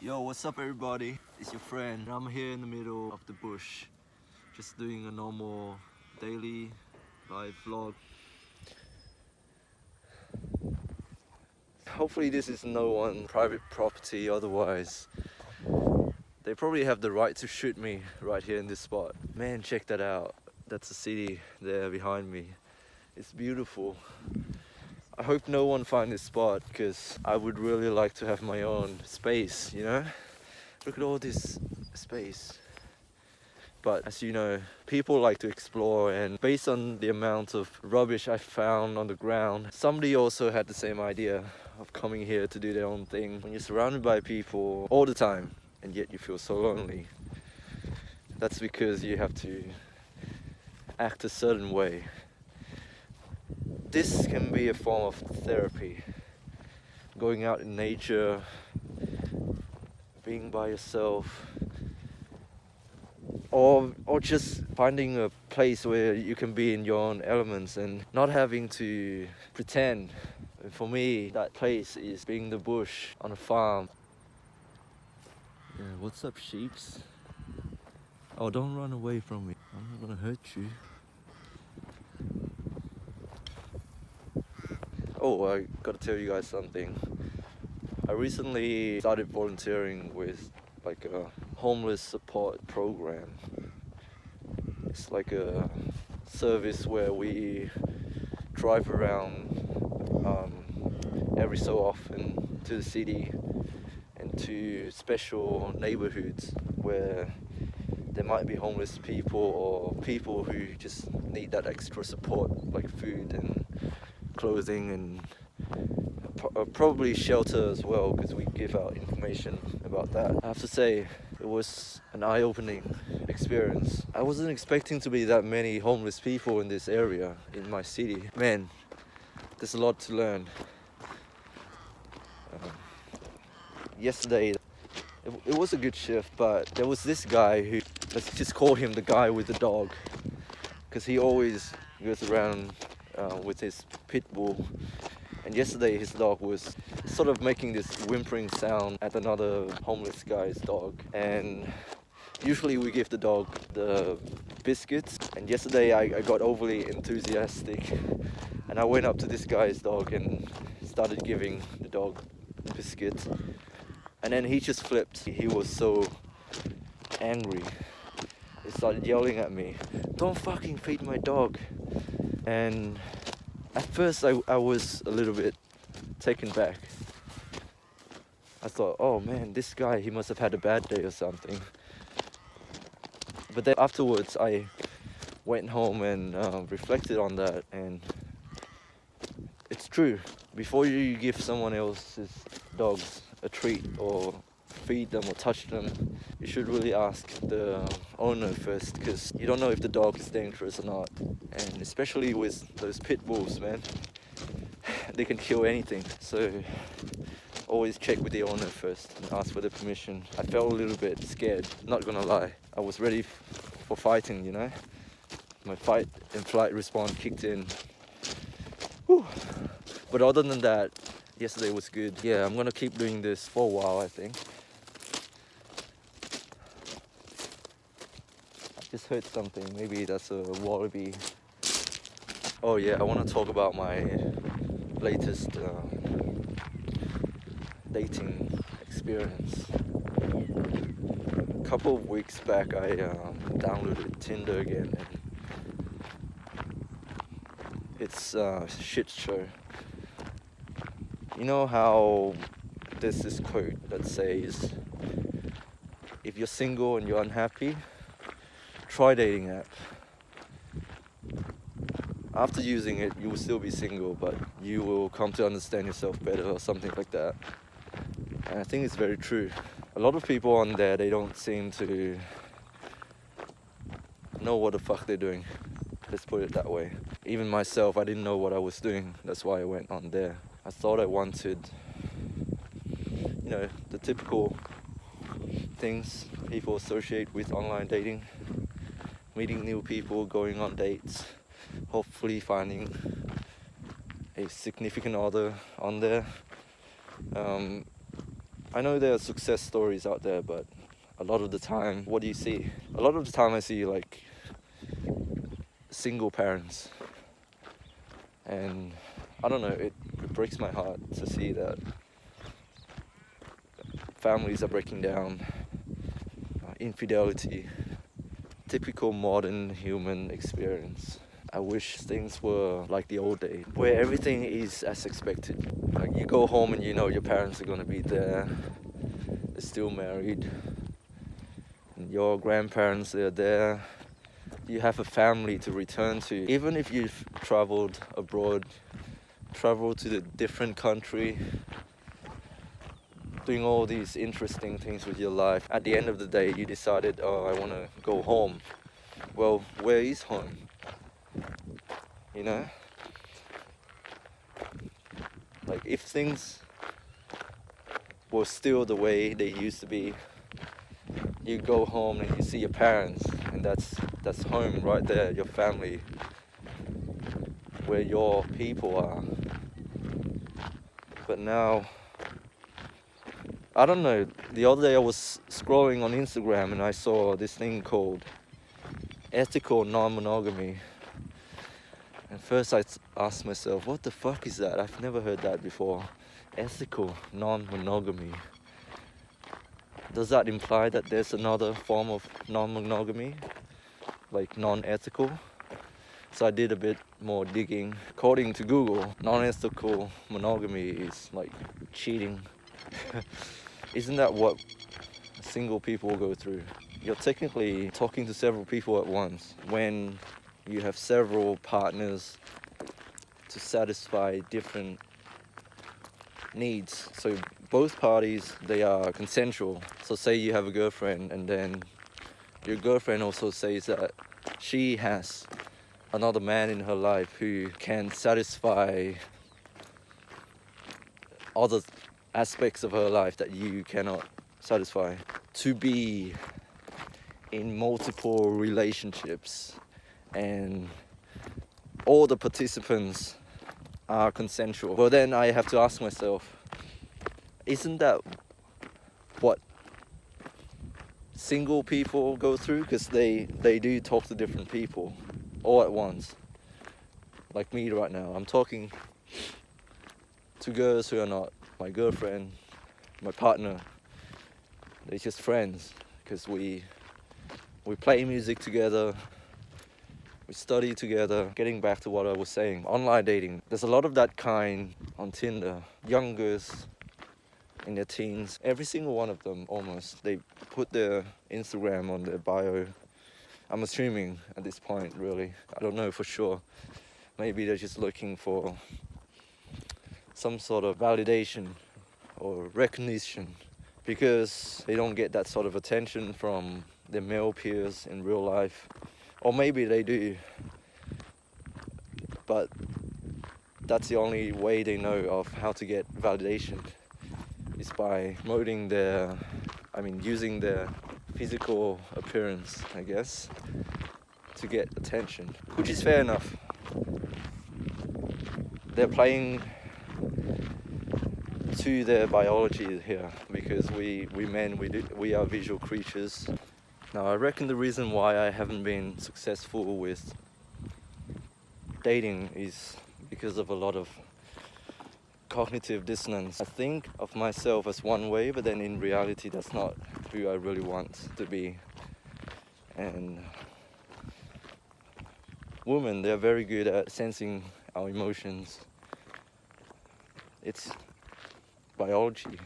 Yo, what's up everybody? It's your friend. I'm here in the middle of the bush, just doing a normal daily live vlog. Hopefully this is no one private property, otherwise they probably have the right to shoot me right here in this spot. Man, check that out. That's the city there behind me. It's beautiful. I hope no one finds this spot because I would really like to have my own space, you know? Look at all this space. But as you know, people like to explore, and based on the amount of rubbish I found on the ground, somebody also had the same idea of coming here to do their own thing. When you're surrounded by people all the time and yet you feel so lonely, that's because you have to act a certain way. This can be a form of therapy. Going out in nature, being by yourself, or just finding a place where you can be in your own elements and not having to pretend. For me, that place is being the bush on a farm. Yeah, what's up, sheeps? Oh, don't run away from me. I'm not gonna hurt you. Oh, I gotta tell you guys something. I recently started volunteering with like a homeless support program. It's like a service where we drive around every so often to the city and to special neighborhoods where there might be homeless people or people who just need that extra support, like food and clothing and probably shelter as well, because we give out information about that. I have to say, it was an eye-opening experience. I wasn't expecting to be that many homeless people in this area, in my city. Man, there's a lot to learn. Yesterday, it was a good shift, but there was this guy who, let's just call him the guy with the dog, because he always goes around with his pit bull. And yesterday his dog was sort of making this whimpering sound at another homeless guy's dog. And usually we give the dog the biscuits. And yesterday I got overly enthusiastic and I went up to this guy's dog and started giving the dog biscuits. And then he just flipped. He was so angry. He started yelling at me, "Don't fucking feed my dog." And at first I was a little bit taken back. I thought, oh man, this guy, he must have had a bad day or something. But then afterwards I went home and reflected on that, and it's true. Before you give someone else's dogs a treat or feed them or touch them, you should really ask the owner first, because you don't know if the dog is dangerous or not. And especially with those pit bulls, man, they can kill anything. So always check with the owner first and ask for the permission. I felt a little bit scared, not gonna lie. I was ready for fighting, you know. My fight and flight response kicked in. Whew. But other than that, yesterday was good. Yeah, I'm gonna keep doing this for a while, I think. I just heard something. Maybe that's a wallaby. Oh yeah, I want to talk about my latest dating experience. A couple of weeks back, I downloaded Tinder again, and it's a shit show. You know how there's this quote that says, if you're single and you're unhappy, try dating app. After using it, you will still be single, but you will come to understand yourself better, or something like that. And I think it's very true. A lot of people on there, they don't seem to know what the fuck they're doing. Let's put it that way. Even myself, I didn't know what I was doing. That's why I went on there. I thought I wanted, you know, the typical things people associate with online dating. Meeting new people, going on dates, hopefully finding a significant other on there. I know there are success stories out there, but a lot of the time, what do you see? A lot of the time I see like single parents, and I don't know, it breaks my heart to see that families are breaking down, infidelity, typical modern human experience. I wish things were like the old days, where everything is as expected. Like you go home and you know your parents are gonna be there, they're still married, and your grandparents, they're there. You have a family to return to. Even if you've traveled abroad, traveled to the different country, doing all these interesting things with your life, at the end of the day you decided, oh, I want to go home. Well, where is home? You know? Like if things were still the way they used to be, you go home and you see your parents, and that's home right there, your family, where your people are. But now, I don't know, the other day I was scrolling on Instagram and I saw this thing called ethical non-monogamy. And first I asked myself, what the fuck is that? I've never heard that before. Ethical non-monogamy. Does that imply that there's another form of non-monogamy? Like non-ethical? So I did a bit more digging. According to Google, non-ethical monogamy is like cheating. Isn't that what single people go through? You're technically talking to several people at once when you have several partners to satisfy different needs. So both parties, they are consensual. So say you have a girlfriend and then your girlfriend also says that she has another man in her life who can satisfy other aspects of her life that you cannot satisfy. To be in multiple relationships and all the participants are consensual. Well, then I have to ask myself, isn't that what single people go through? Because they do talk to different people all at once. Like me right now, I'm talking to girls who are not my girlfriend, my partner. They're just friends, because we play music together, we study together. Getting back to what I was saying, online dating, there's a lot of that kind on Tinder. Young girls in their teens, every single one of them almost, they put their Instagram on their bio. I'm assuming at this point, really. I don't know for sure. Maybe they're just looking for some sort of validation or recognition, because they don't get that sort of attention from their male peers in real life. Or maybe they do, but that's the only way they know of how to get validation, is by using their physical appearance, I guess, to get attention, which is fair enough. They're playing to their biology here, because we men, we are visual creatures. Now, I reckon the reason why I haven't been successful with dating is because of a lot of cognitive dissonance. I think of myself as one way, but then in reality that's not who I really want to be. And women, they're very good at sensing our emotions. It's biology.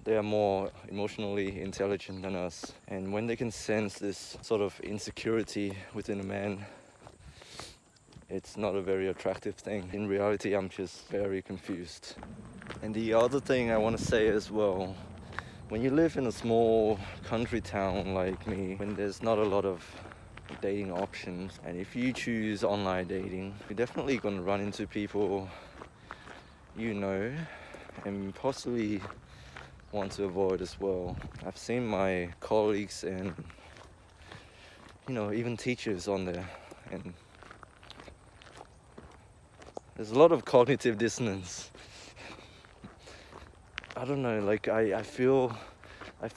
They are more emotionally intelligent than us, and when they can sense this sort of insecurity within a man, it's not a very attractive thing. In reality, I'm just very confused. And the other thing I want to say as well, when you live in a small country town like me, when there's not a lot of dating options, and if you choose online dating, you're definitely going to run into people you know and possibly want to avoid as well. I've seen my colleagues and even teachers on there, and there's a lot of cognitive dissonance. I don't know, like I feel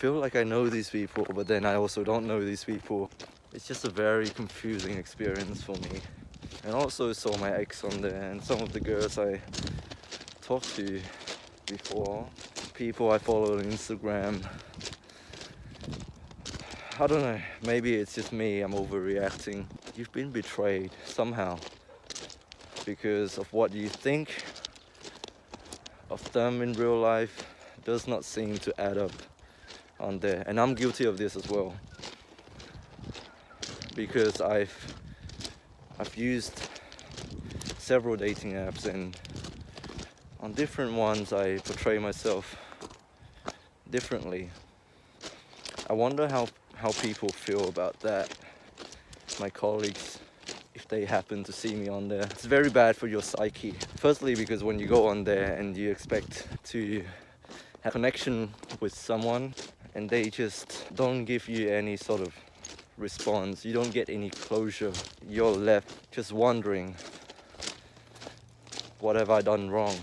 like I know these people, but then I also don't know these people. It's just a very confusing experience for me. And also saw my ex on there and some of the girls I talked to before, people I follow on Instagram. I don't know, maybe it's just me, I'm overreacting. You've been betrayed somehow because of what you think of them in real life does not seem to add up on there. And I'm guilty of this as well, because I've used several dating apps, and on different ones I portray myself differently. I wonder how people feel about that, my colleagues, if they happen to see me on there. It's very bad for your psyche. Firstly, because when you go on there and you expect to have a connection with someone and they just don't give you any sort of response, you don't get any closure, you're left just wondering, what have I done wrong?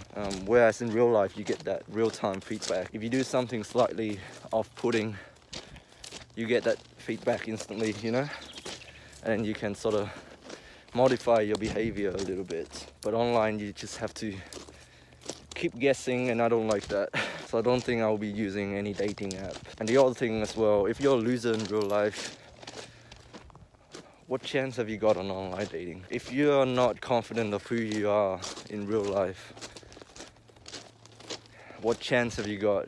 Whereas in real life you get that real-time feedback. If you do something slightly off-putting, you get that feedback instantly, you know? And you can sort of modify your behavior a little bit. But online you just have to keep guessing, and I don't like that. So I don't think I'll be using any dating app. And the other thing as well, if you're a loser in real life, what chance have you got on online dating? If you are not confident of who you are in real life, what chance have you got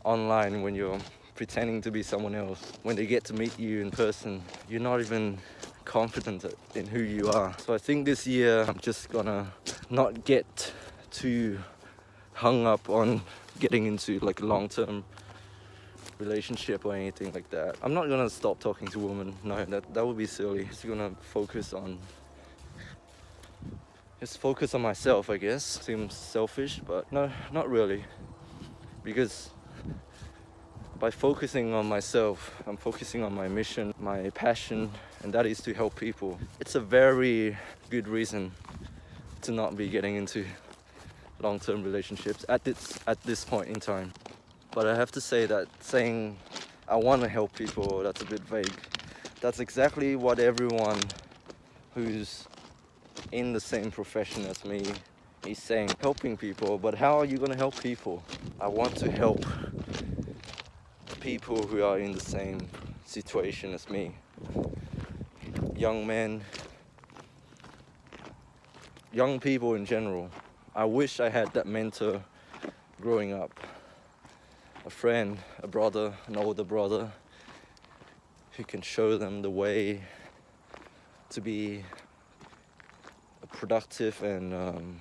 online when you're pretending to be someone else? When they get to meet you in person, you're not even confident in who you are. So I think this year I'm just gonna not get too hung up on getting into like a long-term relationship or anything like that. I'm not gonna stop talking to women. No, that would be silly. Just gonna focus on myself, I guess. Seems selfish, but no, not really. Because by focusing on myself, I'm focusing on my mission, my passion, and that is to help people. It's a very good reason to not be getting into long-term relationships at this point in time. But I have to say that saying I want to help people, that's a bit vague. That's exactly what everyone who's in the same profession as me is saying, helping people. But how are you going to help people? I want to help people who are in the same situation as me. Young men, young people in general. I wish I had that mentor growing up. A friend, a brother, an older brother who can show them the way to be a productive and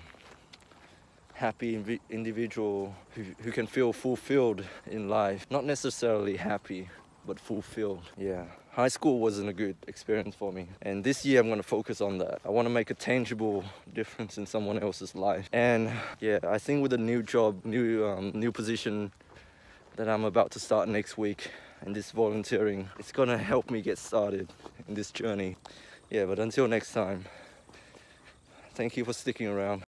happy individual who can feel fulfilled in life. Not necessarily happy, but fulfilled. Yeah, high school wasn't a good experience for me. And this year I'm gonna focus on that. I wanna make a tangible difference in someone else's life. And yeah, I think with a new job, new position that I'm about to start next week, and this volunteering, it's gonna help me get started in this journey. Yeah, but until next time, thank you for sticking around.